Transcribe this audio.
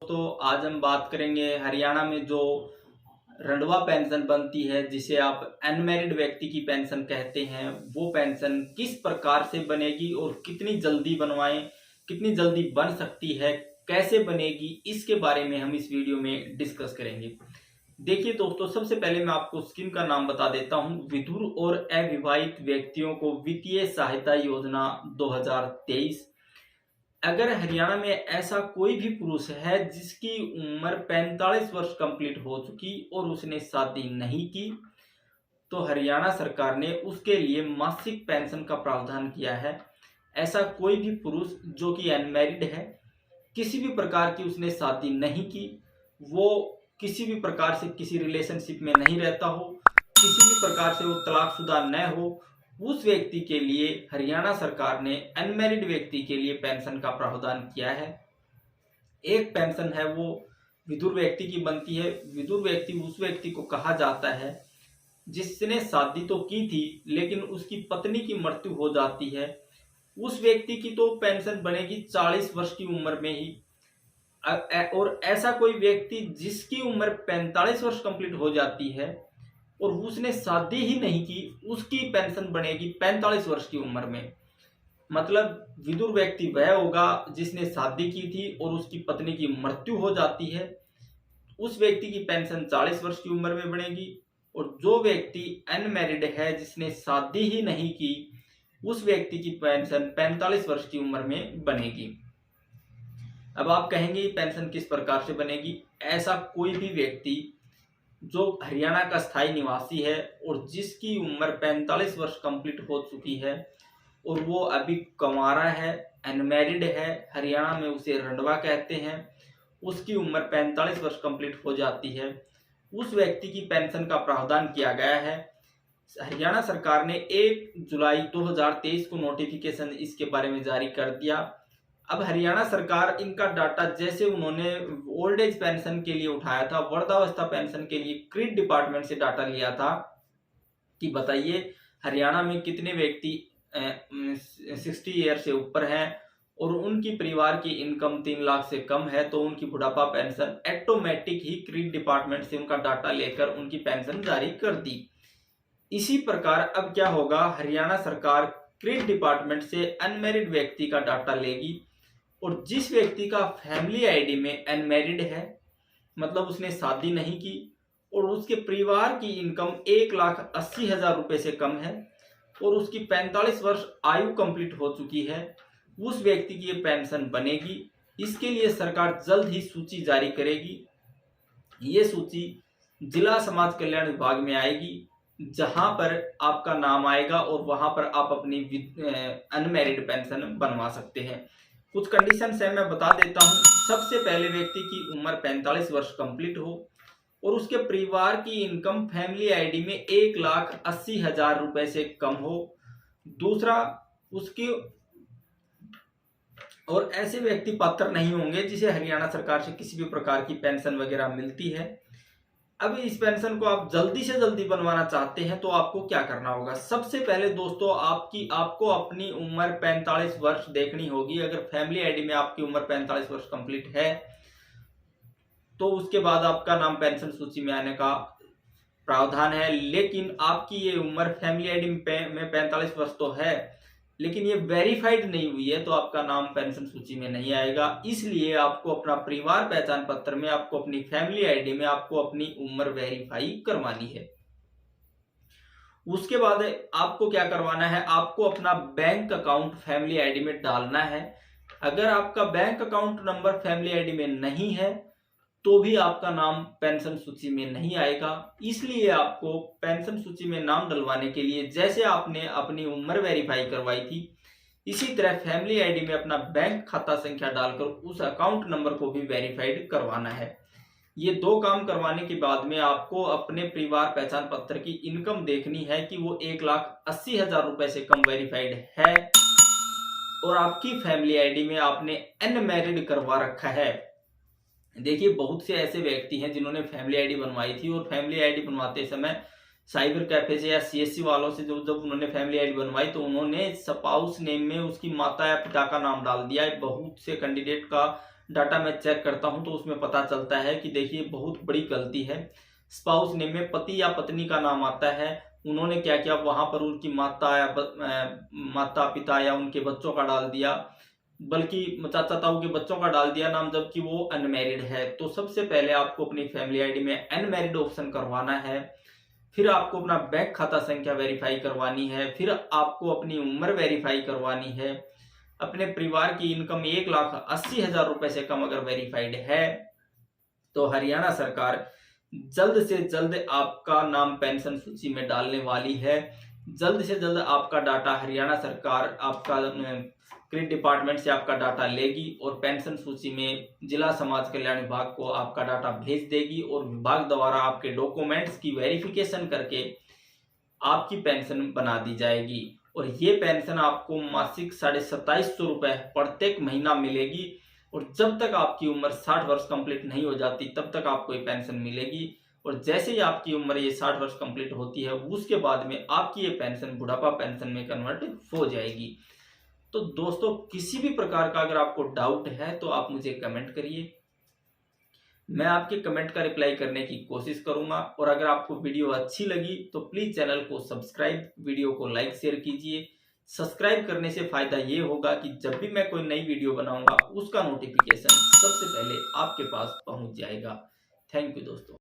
दोस्तों, आज हम बात करेंगे हरियाणा में जो रंडवा पेंशन बनती है, जिसे आप अनमैरिड व्यक्ति की पेंशन कहते हैं, वो पेंशन किस प्रकार से बनेगी और कितनी जल्दी बनवाएं, कितनी जल्दी बन सकती है, कैसे बनेगी, इसके बारे में हम इस वीडियो में डिस्कस करेंगे। देखिए दोस्तों, सबसे पहले मैं आपको स्कीम का नाम बता देता हूं। विधुर और अविवाहित व्यक्तियों को वित्तीय सहायता योजना 2023। अगर हरियाणा में ऐसा कोई भी पुरुष है जिसकी उम्र 45 वर्ष कंप्लीट हो चुकी और उसने शादी नहीं की, तो हरियाणा सरकार ने उसके लिए मासिक पेंशन का प्रावधान किया है। ऐसा कोई भी पुरुष जो कि अनमैरिड है, किसी भी प्रकार की उसने शादी नहीं की, वो किसी भी प्रकार से किसी रिलेशनशिप में नहीं रहता हो, किसी भी प्रकार से वो तलाकशुदा न हो, उस व्यक्ति के लिए हरियाणा सरकार ने अनमैरिड व्यक्ति के लिए पेंशन का प्रावधान किया है। एक पेंशन है वो विधुर व्यक्ति की बनती है। विधुर व्यक्ति उस व्यक्ति को कहा जाता है जिसने शादी तो की थी लेकिन उसकी पत्नी की मृत्यु हो जाती है। उस व्यक्ति की तो पेंशन बनेगी 40 वर्ष की उम्र में ही। और ऐसा कोई व्यक्ति जिसकी उम्र 45 वर्ष कंप्लीट हो जाती है और उसने शादी ही नहीं की, उसकी पेंशन बनेगी 45 वर्ष की उम्र में। मतलब विधुर व्यक्ति वह होगा जिसने शादी की थी और उसकी पत्नी की मृत्यु हो जाती है, उस व्यक्ति की पेंशन 40 वर्ष की उम्र में बनेगी। और जो व्यक्ति अनमैरिड है, जिसने शादी ही नहीं की, उस व्यक्ति की पेंशन 45 वर्ष की उम्र में बनेगी। अब आप कहेंगे पेंशन किस प्रकार से बनेगी। ऐसा कोई भी व्यक्ति जो हरियाणा का स्थायी निवासी है और जिसकी उम्र 45 वर्ष कंप्लीट हो चुकी है और वो अभी कंवारा है, अनमैरिड है, हरियाणा में उसे रंडवा कहते हैं, उसकी उम्र 45 वर्ष कंप्लीट हो जाती है, उस व्यक्ति की पेंशन का प्रावधान किया गया है। हरियाणा सरकार ने 1 जुलाई 2023 को नोटिफिकेशन इसके बारे में जारी कर दिया। अब हरियाणा सरकार इनका डाटा जैसे उन्होंने ओल्ड एज पेंशन के लिए उठाया था, वृद्धावस्था पेंशन के लिए क्रिड डिपार्टमेंट से डाटा लिया था कि बताइए हरियाणा में कितने व्यक्ति 60 ईयर से ऊपर हैं और उनकी परिवार की इनकम 3 लाख से कम है, तो उनकी बुढ़ापा पेंशन ऑटोमेटिक ही क्रिड डिपार्टमेंट से उनका डाटा लेकर उनकी पेंशन जारी कर दी। इसी प्रकार अब क्या होगा, हरियाणा सरकार क्रिड डिपार्टमेंट से अनमैरिड व्यक्ति का डाटा लेगी और जिस व्यक्ति का फैमिली आईडी में अनमैरिड है, मतलब उसने शादी नहीं की और उसके परिवार की इनकम 1,80,000 रुपए से कम है और उसकी 45 वर्ष आयु कंप्लीट हो चुकी है, उस व्यक्ति की ये पेंशन बनेगी। इसके लिए सरकार जल्द ही सूची जारी करेगी। ये सूची जिला समाज कल्याण विभाग में आएगी, जहां पर आपका नाम आएगा और वहां पर आप अपनी अनमैरिड पेंशन बनवा सकते हैं। कुछ कंडीशंस है, मैं बता देता हूं। सबसे पहले व्यक्ति की उम्र 45 वर्ष कंप्लीट हो और उसके परिवार की इनकम फैमिली आईडी में 1,80,000 रुपए से कम हो। दूसरा, उसकी और ऐसे व्यक्ति पात्र नहीं होंगे जिसे हरियाणा सरकार से किसी भी प्रकार की पेंशन वगैरह मिलती है। अब इस पेंशन को आप जल्दी से जल्दी बनवाना चाहते हैं तो आपको क्या करना होगा। सबसे पहले दोस्तों, आपको अपनी उम्र 45 वर्ष देखनी होगी। अगर फैमिली आईडी में आपकी उम्र 45 वर्ष कंप्लीट है तो उसके बाद आपका नाम पेंशन सूची में आने का प्रावधान है। लेकिन आपकी ये उम्र फैमिली आईडी में 45 वर्ष तो है, लेकिन ये वेरीफाइड नहीं हुई है, तो आपका नाम पेंशन सूची में नहीं आएगा। इसलिए आपको अपना परिवार पहचान पत्र में, आपको अपनी फैमिली आईडी में आपको अपनी उम्र वेरीफाई करवानी है। उसके बाद आपको क्या करवाना है, आपको अपना बैंक अकाउंट फैमिली आईडी में डालना है। अगर आपका bank account number family ID में नहीं है तो भी आपका नाम पेंशन सूची में नहीं आएगा। इसलिए आपको पेंशन सूची में नाम डलवाने के लिए जैसे आपने अपनी उम्र वेरीफाई करवाई थी, इसी तरह फैमिली आईडी में अपना बैंक खाता संख्या डालकर उस अकाउंट नंबर को भी वेरीफाइड करवाना है। ये 2 काम करवाने के बाद में आपको अपने परिवार पहचान पत्र की इनकम देखनी है कि वो 1,80,000 रुपए से कम वेरीफाइड है और आपकी फैमिली आईडी में आपने अनमैरिड करवा रखा है। देखिए, बहुत से ऐसे व्यक्ति हैं जिन्होंने फैमिली आईडी बनवाई थी और फैमिली आईडी बनवाते समय साइबर कैफे से या सीएससी वालों से जब उन्होंने फैमिली आईडी बनवाई तो उन्होंने स्पाउस नेम में उसकी माता या पिता का नाम डाल दिया है। बहुत से कैंडिडेट का डाटा मैं चेक करता हूं तो उसमें पता चलता है कि देखिए बहुत बड़ी गलती है। स्पाउस नेम में पति या पत्नी का नाम आता है, उन्होंने क्या किया वहां पर उनकी माता पिता या उनके बच्चों का डाल दिया, बल्कि चाचा ताऊ के बच्चों का डाल दिया नाम, जबकि वो अनमैरिड है। तो सबसे पहले आपको अपनी फैमिली आईडी में अनमैरिड ऑप्शन करवाना है, फिर आपको अपना बैंक खाता संख्या वेरीफाई करवानी है, फिर आपको अपनी उम्र वेरीफाई करवानी है, अपने परिवार की इनकम 1,80,000 रुपए से कम अगर वेरीफाइड है तो हरियाणा सरकार जल्द से जल्द आपका नाम पेंशन सूची में डालने वाली है। जल्द से जल्द आपका डाटा हरियाणा सरकार आपका क्रेडिट डिपार्टमेंट से आपका डाटा लेगी और पेंशन सूची में जिला समाज कल्याण विभाग को आपका डाटा भेज देगी और विभाग द्वारा आपके डॉक्यूमेंट्स की वेरिफिकेशन करके आपकी पेंशन बना दी जाएगी। और ये पेंशन आपको मासिक 2750 रुपए प्रत्येक महीना मिलेगी और जब तक आपकी उम्र 60 वर्ष कंप्लीट नहीं हो जाती तब तक आपको ये पेंशन मिलेगी। और जैसे ही आपकी उम्र ये 60 वर्ष कंप्लीट होती है उसके बाद में आपकी ये पेंशन बुढ़ापा पेंशन में कन्वर्ट हो जाएगी। तो दोस्तों किसी भी प्रकार का अगर आपको डाउट है तो आप मुझे कमेंट करिए, मैं आपके कमेंट का रिप्लाई करने की कोशिश करूंगा। और अगर आपको वीडियो अच्छी लगी तो प्लीज चैनल को सब्सक्राइब, वीडियो को लाइक शेयर कीजिए। सब्सक्राइब करने से फायदा ये होगा कि जब भी मैं कोई नई वीडियो बनाऊंगा उसका नोटिफिकेशन सबसे पहले आपके पास पहुंच जाएगा। थैंक यू दोस्तों।